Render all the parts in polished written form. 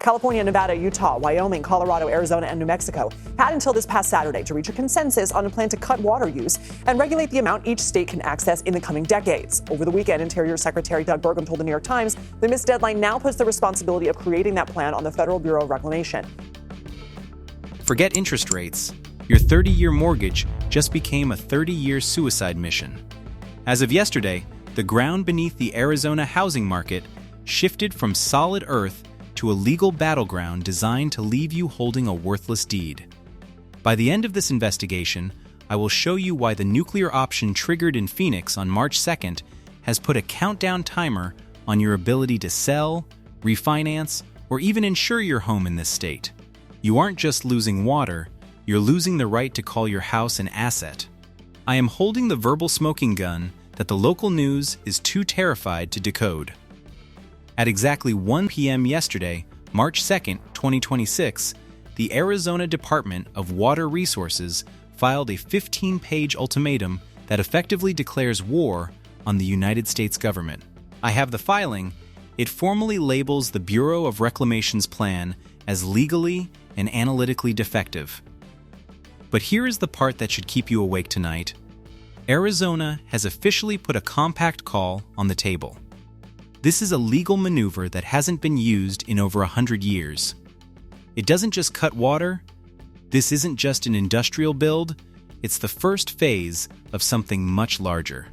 California, Nevada, Utah, Wyoming, Colorado, Arizona, and New Mexico had until this past Saturday to reach a consensus on a plan to cut water use and regulate the amount each state can access in the coming decades. Over the weekend, Interior Secretary Doug Burgum told the New York Times the missed deadline now puts the responsibility of creating that plan on the Federal Bureau of Reclamation. Forget interest rates. Your 30-year mortgage just became a 30-year suicide mission. As of yesterday, the ground beneath the Arizona housing market shifted from solid earth to a legal battleground designed to leave you holding a worthless deed. By the end of this investigation, I will show you why the nuclear option triggered in Phoenix on March 2nd has put a countdown timer on your ability to sell, refinance, or even insure your home in this state. You aren't just losing water, you're losing the right to call your house an asset. I am holding the verbal smoking gun that the local news is too terrified to decode. At exactly 1 p.m. yesterday, March 2nd, 2026, the Arizona Department of Water Resources filed a 15-page ultimatum that effectively declares war on the United States government. I have the filing. It formally labels the Bureau of Reclamation's plan as legally and analytically defective. But here is the part that should keep you awake tonight. Arizona has officially put a compact call on the table. This is a legal maneuver that hasn't been used in over 100 years. It doesn't just cut water. This isn't just an industrial build. It's the first phase of something much larger.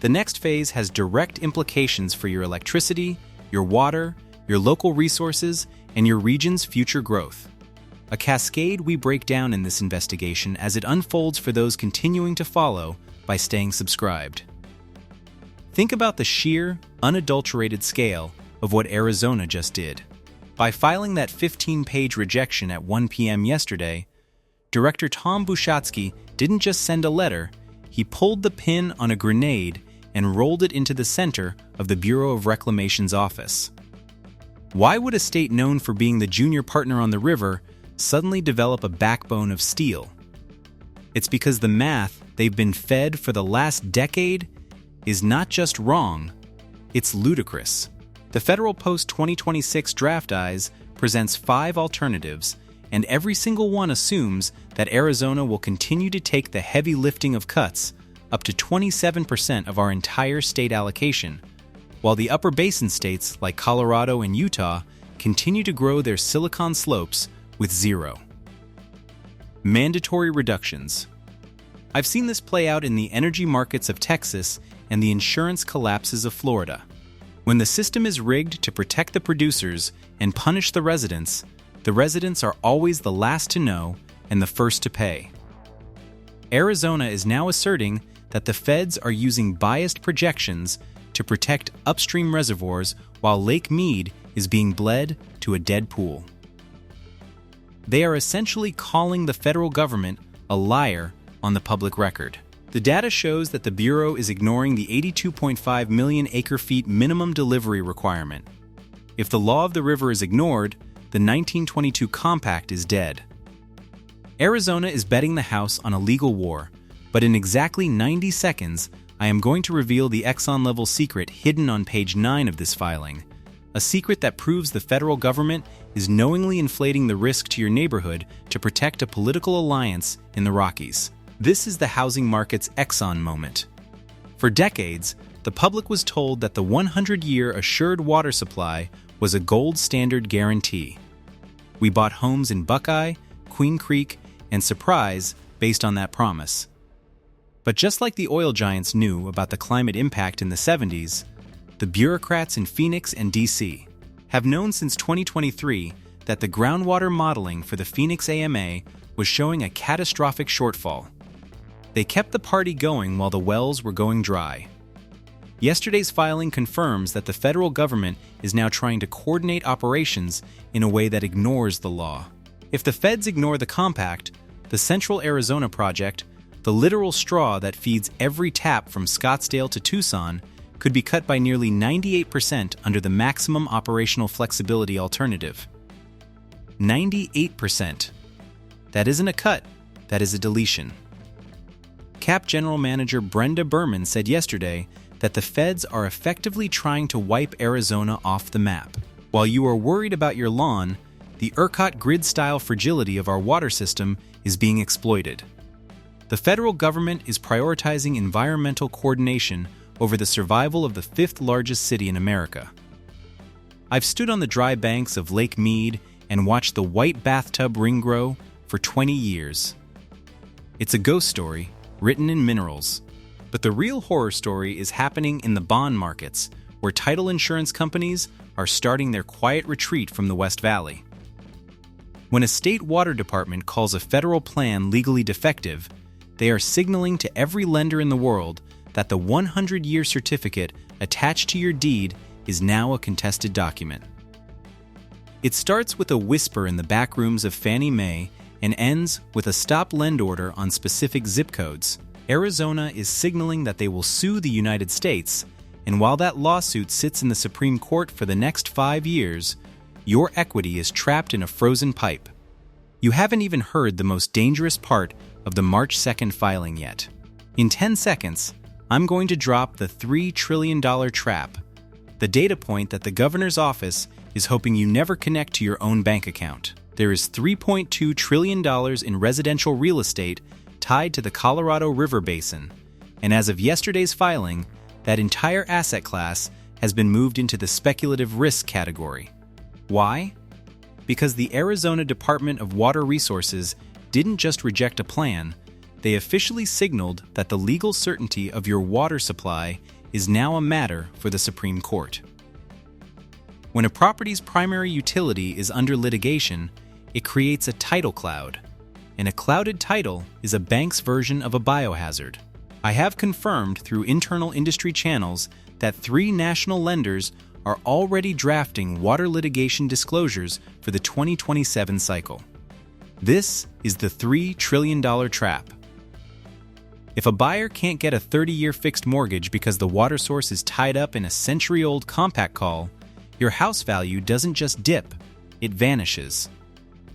The next phase has direct implications for your electricity, your water, your local resources, and your region's future growth. A cascade we break down in this investigation as it unfolds for those continuing to follow by staying subscribed. Think about the sheer, unadulterated scale of what Arizona just did. By filing that 15-page rejection at 1 p.m. yesterday, Director Tom Bushatsky didn't just send a letter, he pulled the pin on a grenade and rolled it into the center of the Bureau of Reclamation's office. Why would a state known for being the junior partner on the river suddenly develop a backbone of steel? It's because the math they've been fed for the last decade is not just wrong, it's ludicrous. The Federal Post 2026 Draft Eyes presents 5 alternatives, and every single one assumes that Arizona will continue to take the heavy lifting of cuts, up to 27% of our entire state allocation, while the upper basin states like Colorado and Utah continue to grow their silicon slopes with zero. Mandatory reductions. I've seen this play out in the energy markets of Texas and the insurance collapses of Florida. When the system is rigged to protect the producers and punish the residents are always the last to know and the first to pay. Arizona is now asserting that the feds are using biased projections to protect upstream reservoirs while Lake Mead is being bled to a dead pool. They are essentially calling the federal government a liar on the public record. The data shows that the Bureau is ignoring the 82.5 million acre-feet minimum delivery requirement. If the law of the river is ignored, the 1922 compact is dead. Arizona is betting the house on a legal war, but in exactly 90 seconds, I am going to reveal the Exxon-level secret hidden on page 9 of this filing, a secret that proves the federal government is knowingly inflating the risk to your neighborhood to protect a political alliance in the Rockies. This is the housing market's Exxon moment. For decades, the public was told that the 100-year assured water supply was a gold standard guarantee. We bought homes in Buckeye, Queen Creek, and Surprise based on that promise. But just like the oil giants knew about the climate impact in the 70s, the bureaucrats in Phoenix and D.C. have known since 2023 that the groundwater modeling for the Phoenix AMA was showing a catastrophic shortfall. They kept the party going while the wells were going dry. Yesterday's filing confirms that the federal government is now trying to coordinate operations in a way that ignores the law. If the feds ignore the compact, the Central Arizona Project, the literal straw that feeds every tap from Scottsdale to Tucson, could be cut by nearly 98% under the maximum operational flexibility alternative. 98%. That isn't a cut, that is a deletion. CAP General Manager Brenda Berman said yesterday that the feds are effectively trying to wipe Arizona off the map. While you are worried about your lawn, the ERCOT grid-style fragility of our water system is being exploited. The federal government is prioritizing environmental coordination over the survival of the fifth largest city in America. I've stood on the dry banks of Lake Mead and watched the white bathtub ring grow for 20 years. It's a ghost story written in minerals. But the real horror story is happening in the bond markets, where title insurance companies are starting their quiet retreat from the West Valley. When a state water department calls a federal plan legally defective, they are signaling to every lender in the world that the 100-year certificate attached to your deed is now a contested document. It starts with a whisper in the back rooms of Fannie Mae and ends with a stop lend order on specific zip codes. Arizona is signaling that they will sue the United States, and while that lawsuit sits in the Supreme Court for the next 5 years, your equity is trapped in a frozen pipe. You haven't even heard the most dangerous part of the March 2nd filing yet. In 10 seconds, I'm going to drop the $3 trillion trap, the data point that the governor's office is hoping you never connect to your own bank account. There is $3.2 trillion in residential real estate tied to the Colorado River Basin, and as of yesterday's filing, that entire asset class has been moved into the speculative risk category. Why? Because the Arizona Department of Water Resources didn't just reject a plan, they officially signaled that the legal certainty of your water supply is now a matter for the Supreme Court. When a property's primary utility is under litigation, it creates a title cloud. And a clouded title is a bank's version of a biohazard. I have confirmed through internal industry channels that 3 national lenders are already drafting water litigation disclosures for the 2027 cycle. This is the $3 trillion trap. If a buyer can't get a 30-year fixed mortgage because the water source is tied up in a century-old compact call, your house value doesn't just dip, it vanishes.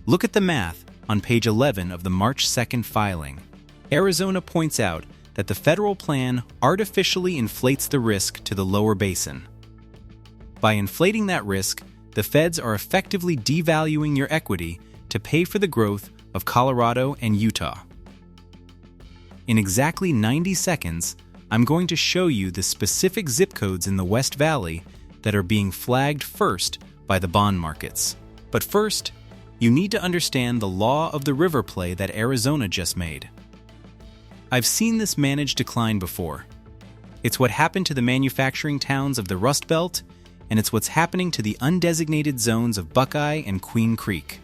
Look at the math on page 11 of the March 2nd filing. Arizona points out that the federal plan artificially inflates the risk to the lower basin. By inflating that risk, the feds are effectively devaluing your equity to pay for the growth of Colorado and Utah. In exactly 90 seconds, I'm going to show you the specific zip codes in the West Valley that are being flagged first by the bond markets. But first, you need to understand the law of the river play that Arizona just made. I've seen this managed decline before. It's what happened to the manufacturing towns of the Rust Belt, and it's what's happening to the undesignated zones of Buckeye and Queen Creek.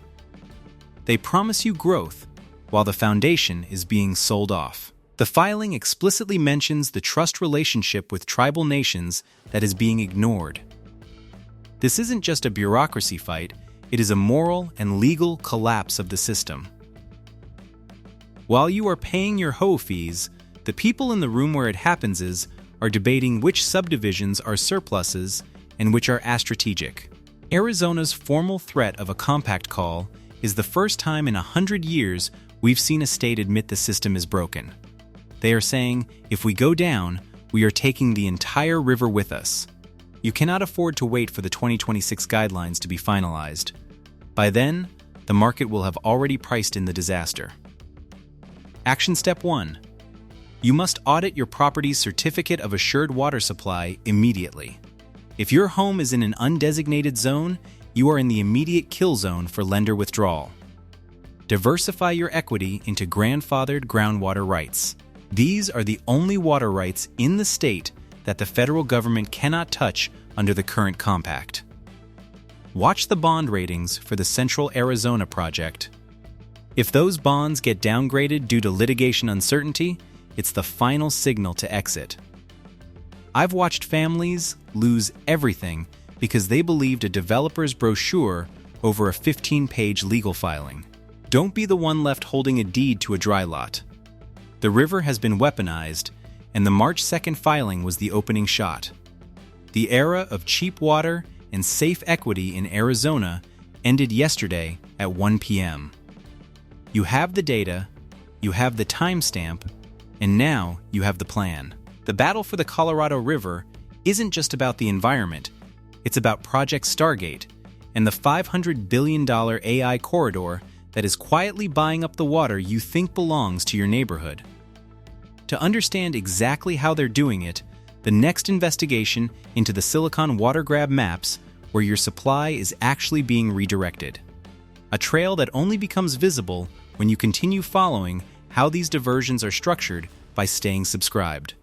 They promise you growth, while the foundation is being sold off. The filing explicitly mentions the trust relationship with tribal nations that is being ignored. This isn't just a bureaucracy fight, it is a moral and legal collapse of the system. While you are paying your hoe fees, the people in the room where it happens are debating which subdivisions are surpluses and which are astrategic. Arizona's formal threat of a compact call is the first time in 100 years we've seen a state admit the system is broken. They are saying, if we go down, we are taking the entire river with us. You cannot afford to wait for the 2026 guidelines to be finalized. By then, the market will have already priced in the disaster. Action step 1. You must audit your property's certificate of assured water supply immediately. If your home is in an undesignated zone, you are in the immediate kill zone for lender withdrawal. Diversify your equity into grandfathered groundwater rights. These are the only water rights in the state that the federal government cannot touch under the current compact. Watch the bond ratings for the Central Arizona project. If those bonds get downgraded due to litigation uncertainty, it's the final signal to exit. I've watched families lose everything because they believed a developer's brochure over a 15-page legal filing. Don't be the one left holding a deed to a dry lot. The river has been weaponized, and the March 2nd filing was the opening shot. The era of cheap water and safe equity in Arizona ended yesterday at 1 p.m. You have the data, you have the timestamp, and now you have the plan. The battle for the Colorado River isn't just about the environment, it's about Project Stargate, and the $500 billion AI corridor that is quietly buying up the water you think belongs to your neighborhood. To understand exactly how they're doing it, the next investigation into the Silicon water grab maps where your supply is actually being redirected. A trail that only becomes visible when you continue following how these diversions are structured by staying subscribed.